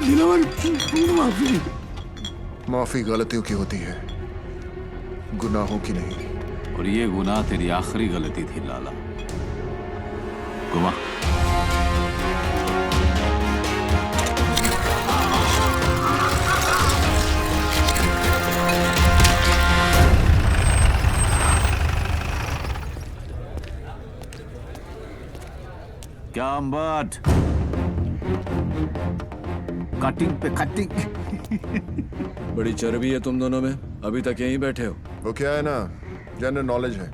दिलावर माफी। माफी गलतियों की होती है, गुनाहों की नहीं। और ये गुनाह तेरी आखिरी गलती थी लाला। गुमा क्या अम्बट, कटिंग पे कटिंग। बड़ी चर्बी है तुम दोनों में, अभी तक यहीं बैठे हो। वो क्या है ना, जनरल नॉलेज है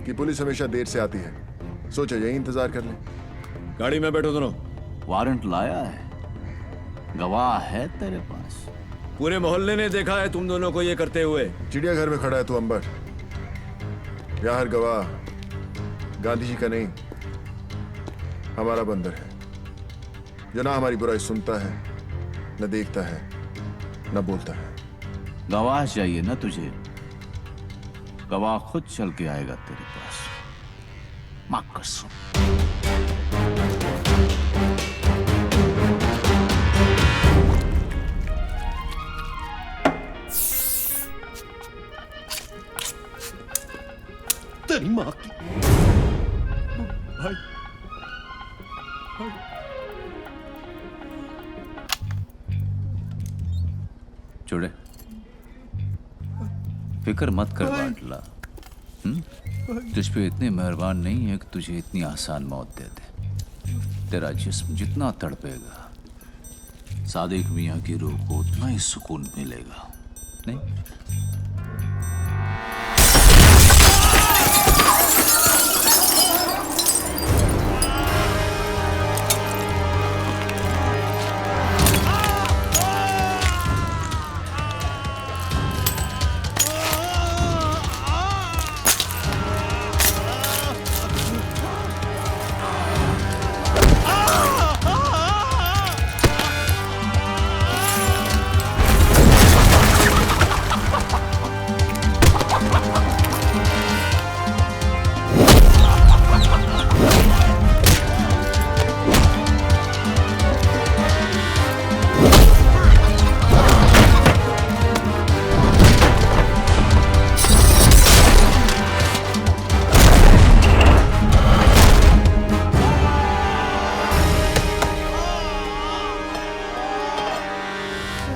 कि पुलिस हमेशा देर से आती है। सोचा यही इंतजार कर ले। गाड़ी में बैठो दोनों। वारंट लाया है, गवाह है तेरे पास। पूरे मोहल्ले ने देखा है तुम दोनों को ये करते हुए। चिड़ियाघर में खड़ा है तू अंबर। यहाँ हर गवाह गांधी जी का नहीं, हमारा बंदर है, जो ना हमारी बुराई सुनता है, न देखता है, न बोलता है। गवाह चाहिए ना तुझे, गवाह खुद चल के आएगा तेरे पास। मां कसम। तेरी माँ की। भाई चुड़े, फिक्र मत कर बाटला। तुझ पे इतने मेहरबान नहीं है कि तुझे इतनी आसान मौत दे दे। तेरा जिस्म जितना तड़पेगा, सादिक मियाँ की रूह को उतना ही सुकून मिलेगा। नहीं?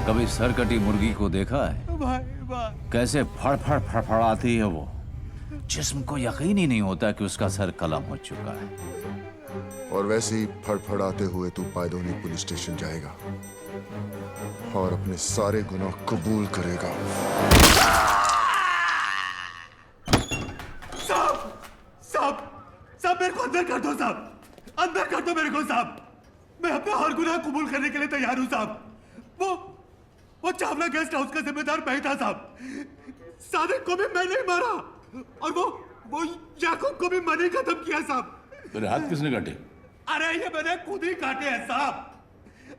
कभी सरकटी मुर्गी को देखा है? कैसे फड़फड़ फड़फड़ाती है वो। जिस्म को यकीन ही नहीं होता कि उसका सर कलम हो चुका है। और वैसे ही फड़फड़ाते हुए तू पायदोनी पुलिस स्टेशन जाएगा और अपने सारे गुनाह कबूल करेगा। साहब मेरे को अंदर कर दो साहब, अंदर कर दो मेरे को साहब। मैं अपना हर गुनाह कबूल करने के लिए तैयार हूँ साहब। वो चावला गेस्ट हाउस का जिम्मेदार मैं था साहब। सादिक को भी मैं नहीं मारा और वो याकूब को भी मैंने खत्म किया साहब। तेरे हाथ किसने काटे? अरे ये मैंने खुद ही काटे हैं साहब।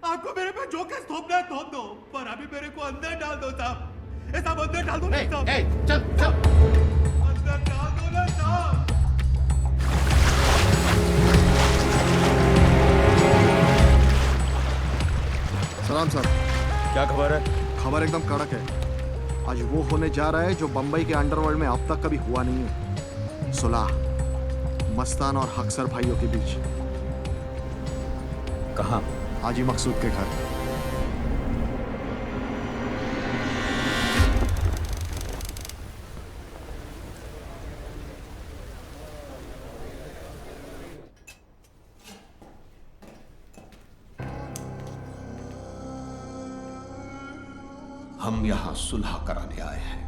आपको मेरे पे जो केस थोपना है थोप दो, पर अभी मेरे को अंदर डाल दो साहब। ये साहब अंदर डाल दो ना साहब। चल अंदर डाल दो ना साहब। सलाम साहब। क्या खबर है? खबर एकदम कड़क है। आज वो होने जा रहा है जो बंबई के अंडरवर्ल्ड में अब तक कभी हुआ नहीं है। सुलह मस्तान और हक्सर भाइयों के बीच। कहाँ? हाजी मकसूद के घर। हम यहां सुलह कराने आए हैं,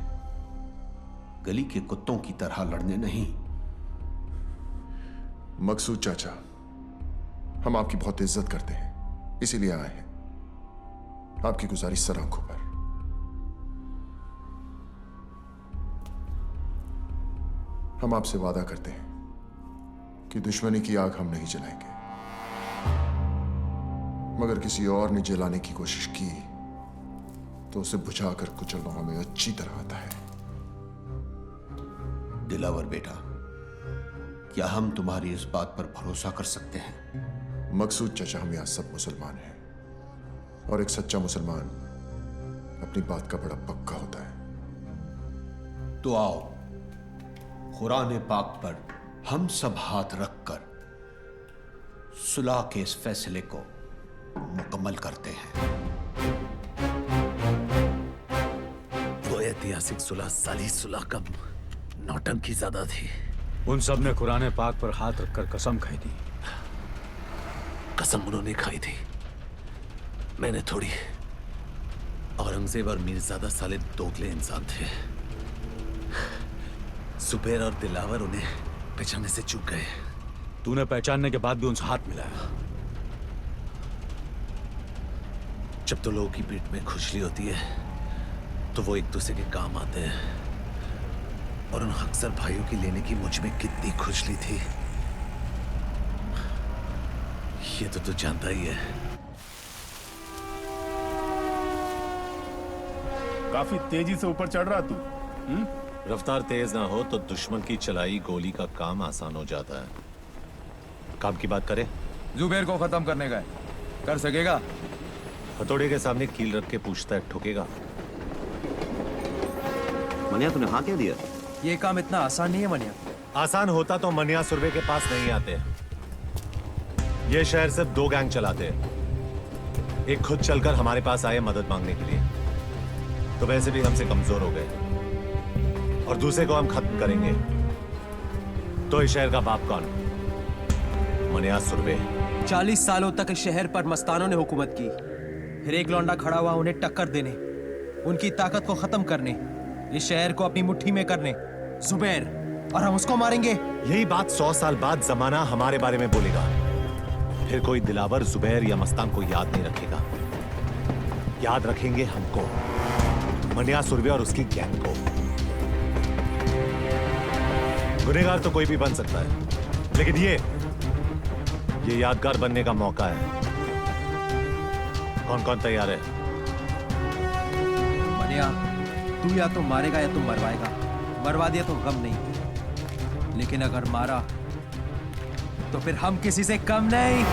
गली के कुत्तों की तरह लड़ने नहीं। मकसूद चाचा, हम आपकी बहुत इज्जत करते हैं, इसीलिए आए हैं। आपकी गुजारिश सर आंखों पर। हम आपसे वादा करते हैं कि दुश्मनी की आग हम नहीं जलाएंगे, मगर किसी और ने जलाने की कोशिश की तो उसे बुझाकर कुचलना हमें अच्छी तरह आता है। दिलावर बेटा, क्या हम तुम्हारी इस बात पर भरोसा कर सकते हैं? मकसूद चाचा, हम यहां सब मुसलमान हैं, और एक सच्चा मुसलमान अपनी बात का बड़ा पक्का होता है। तो आओ कुरान पाक पर हम सब हाथ रखकर सुलह के इस फैसले को मुकम्मल करते हैं। वो ऐतिहासिक सुलह साली सुलह कब नौटंकी ज्यादा थी। उन सब ने कुरान पाक पर हाथ रखकर कसम खाई थी। कसम उन्होंने खाई थी, मैंने थोड़ी। औरंगजेब और मीरजादा साले दोगले इंसान थे। सुबेर और दिलावर उन्हें पहचानने से चूक गए। तूने पहचानने के बाद भी उनसे हाथ मिलाया। जब तो लोगों की पीठ में खुजली होती है तो वो एक दूसरे के काम आते हैं, और उन अक्सर भाइयों की लेने की मुझ में कितनी खुजली थी ये तो तू जानता ही है। काफी तेजी से ऊपर चढ़ रहा तू। रफ्तार तेज ना हो तो दुश्मन की चलाई गोली का काम आसान हो जाता है। काम की बात करें। जुबेर को खत्म करने का है, कर सकेगा? हथौड़े के सामने कील रख के पूछता है, ठोकेगा? मनिया तूने हाँ कह दिया? ये काम इतना आसान नहीं है मनिया। आसान होता तो मनिया सुरवे के पास नहीं आते। ये शहर सिर्फ 2 गैंग चलाते हैं। एक खुद चलकर हमारे पास आए मदद मांगने के लिए, तो वैसे भी हमसे कमजोर हो गए, और दूसरे को हम खत्म करेंगे। तो इस शहर का बाप कौन? मनिया सुरवे। 40 सालों तक इस शहर पर मस्तानों ने हुकूमत की, फिर एक लौंडा खड़ा हुआ उन्हें टक्कर देने, उनकी ताकत को खत्म करने, इस शहर को अपनी मुट्ठी में करने। जुबैर, और हम उसको मारेंगे। यही बात 100 साल बाद जमाना हमारे बारे में बोलेगा। फिर कोई दिलावर, जुबैर या मस्तान को याद नहीं रखेगा। याद रखेंगे हमको, मनिया सुरवे और उसकी गैंग को। गुनहगार तो कोई भी बन सकता है, लेकिन ये यादगार बनने का मौका है। कौन कौन तैयार है? मनिया, तू या तो मारेगा या तो मरवाएगा। मरवा दिया तो गम नहीं, लेकिन अगर मारा तो फिर हम किसी से कम नहीं।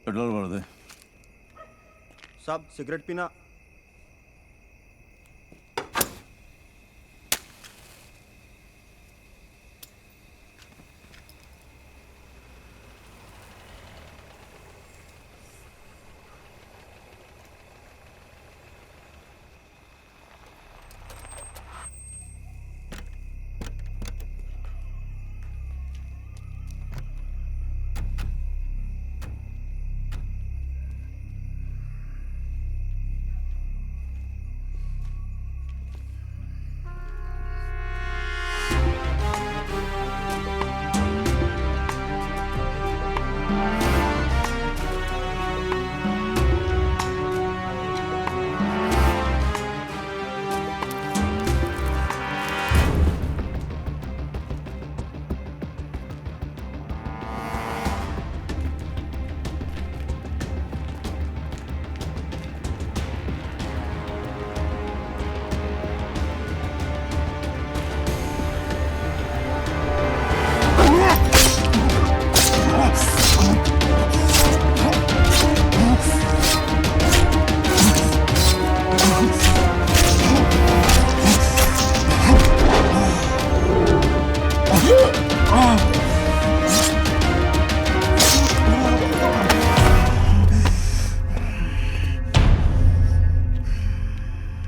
पेट्रोल भर दे। साहब सिगरेट पीना?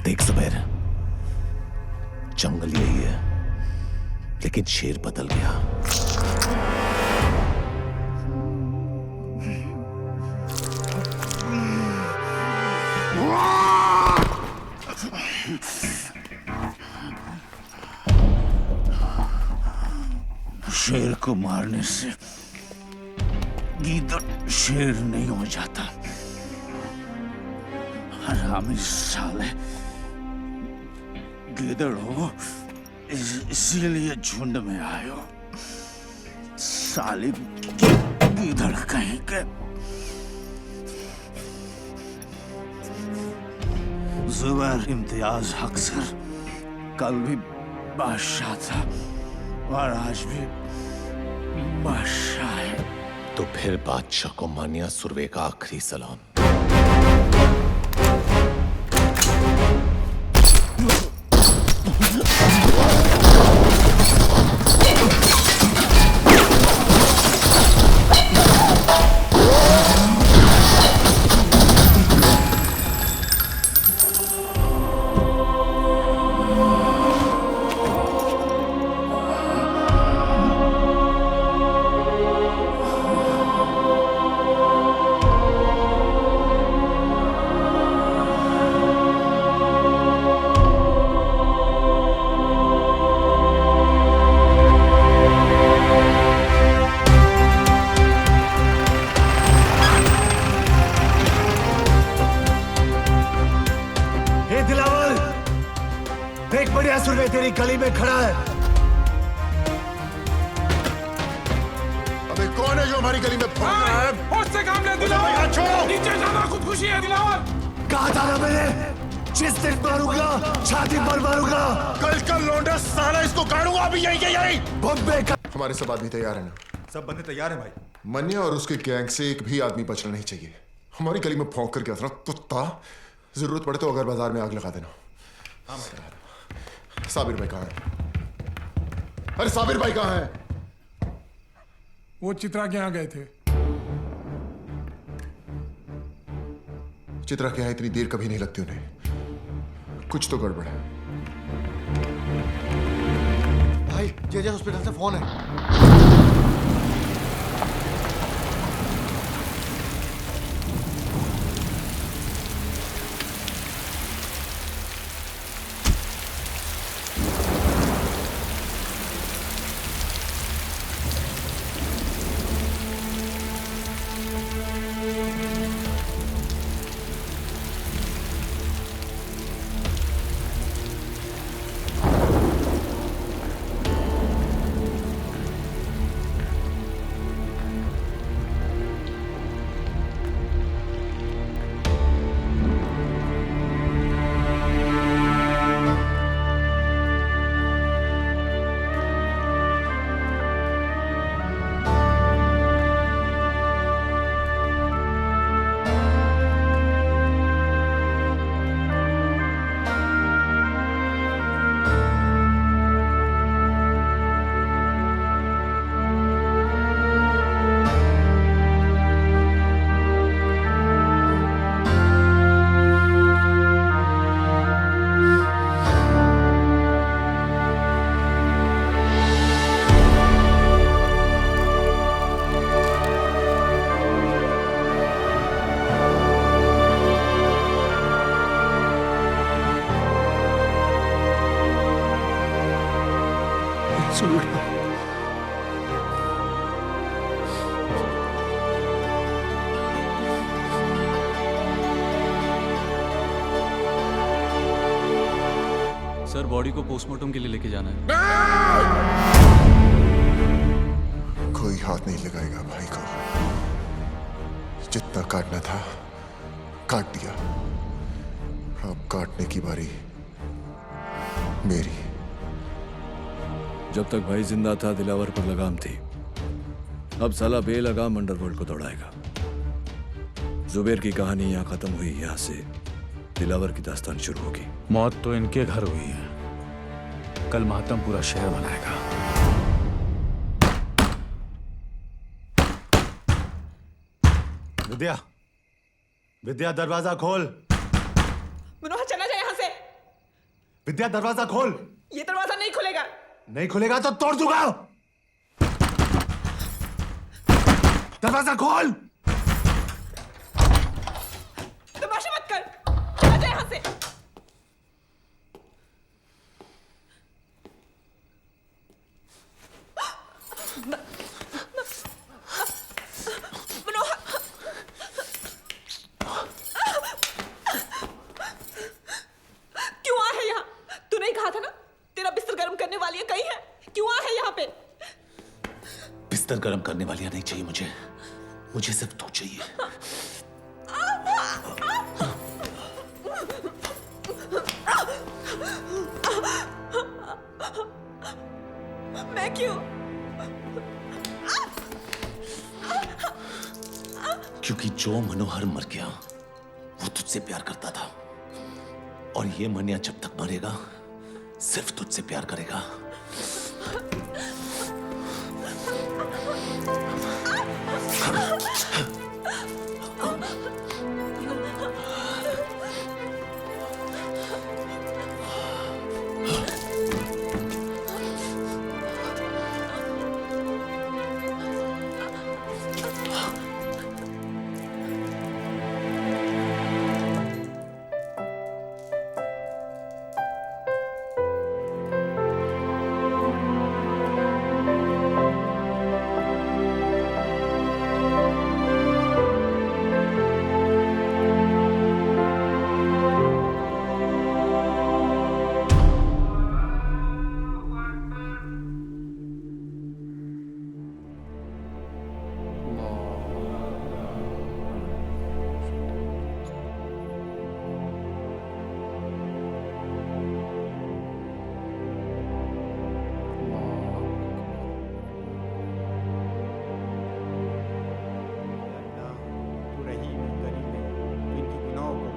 देख जुबैर, जंगल यही है, लेकिन शेर बदल गया। शेर को मारने से गीदड़ शेर नहीं हो जाता। हरामी साले, गीदड़ हो इसीलिए झुंड में आयो। साली गीदड़ कहीं के। जुबैर इम्तियाज हक सर कल भी बादशाह था और आज भी बादशाह है। तो फिर बादशाह को मानिया सुरवे का आखिरी सलाम। देख बढ़िया सुरवे तेरी गली में खड़ा है। अबे कौन है जो हमारी गली में भौंक रहा है? उससे काम ले दिलावर, छोड़ो। नीचे जाना खुदकुशी है दिलावर। कहा था ना मैंने, जिस दिन मारूंगा छाती पर मारूंगा। कल का लौंडा साला इसको गाड़ूंगा अभी यही के यही। बॉम्बे का हमारे सब आदमी तैयार है ना? सब बंदे तैयार हैं भाई। मन्या और उसके गैंग से एक भी आदमी बचना नहीं चाहिए। हमारी गली में भौंक करके असरा कुत्ता, जरूरत पड़े तो अगर बाजार में आग लगा देना। हाँ साबिर भाई कहाँ है? अरे साबिर भाई कहाँ है? वो चित्रा के यहाँ गए थे। चित्रा के यहाँ इतनी देर कभी नहीं लगती उन्हें। कुछ तो गड़बड़ है। भाई जेजे हॉस्पिटल से फोन है। सर बॉडी को पोस्टमार्टम के लिए लेके जाना है। कोई हाथ नहीं लगाएगा भाई को। जितना काटना था काट दिया। अब काटने की बारी मेरी। जब तक भाई जिंदा था दिलावर पर लगाम थी। अब साला बेलगाम अंडरवर्ल्ड को दौड़ाएगा। जुबैर की कहानी यहाँ खत्म हुई। यहाँ से दिलावर की दास्तान शुरू होगी। मौत तो इनके घर हुई है, कल मातम पूरा शहर मनाएगा। विद्या, विद्या दरवाजा खोल। मनोहर चला जाए यहाँ से। विद्या दरवाजा खोल। ये दरवाजा नहीं खुलेगा। नहीं खुलेगा तो तोड़ दूंगा। दरवाजा खोल। तमाशा मत कर, चला जाए यहाँ से। गर्म करने वाली कहीं है? क्यों है यहाँ पे? बिस्तर गर्म करने वालियां नहीं चाहिए मुझे, मुझे सिर्फ तू चाहिए। मैं क्यों? क्योंकि जो मनोहर मर गया वो तुझसे प्यार करता था, और ये मनिया जब तक मरेगा सिर्फ तुझसे प्यार करेगा।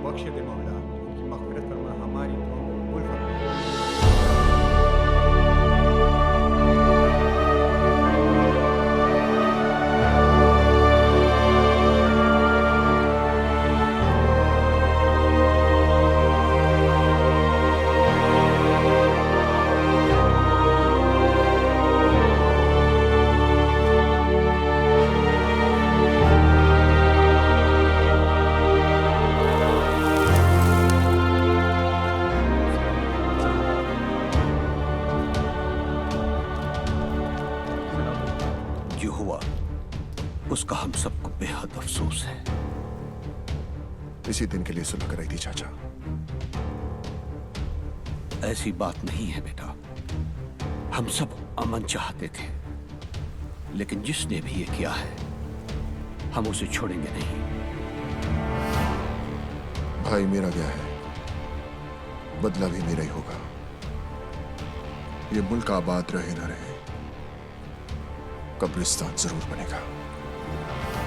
बख्श दे मौला, उनकी मग़फ़िरत फरमा, हमारी दुआओं को कबूल फरमा। जो हुआ उसका हम सबको बेहद अफसोस है। इसी दिन के लिए सुलह कराई थी चाचा। ऐसी बात नहीं है बेटा, हम सब अमन चाहते थे, लेकिन जिसने भी ये किया है हम उसे छोड़ेंगे नहीं। भाई मेरा गया है, बदला भी मेरा ही होगा। ये मुल्क आबाद रहे ना रहे, कब्रिस्तान जरूर बनेगा।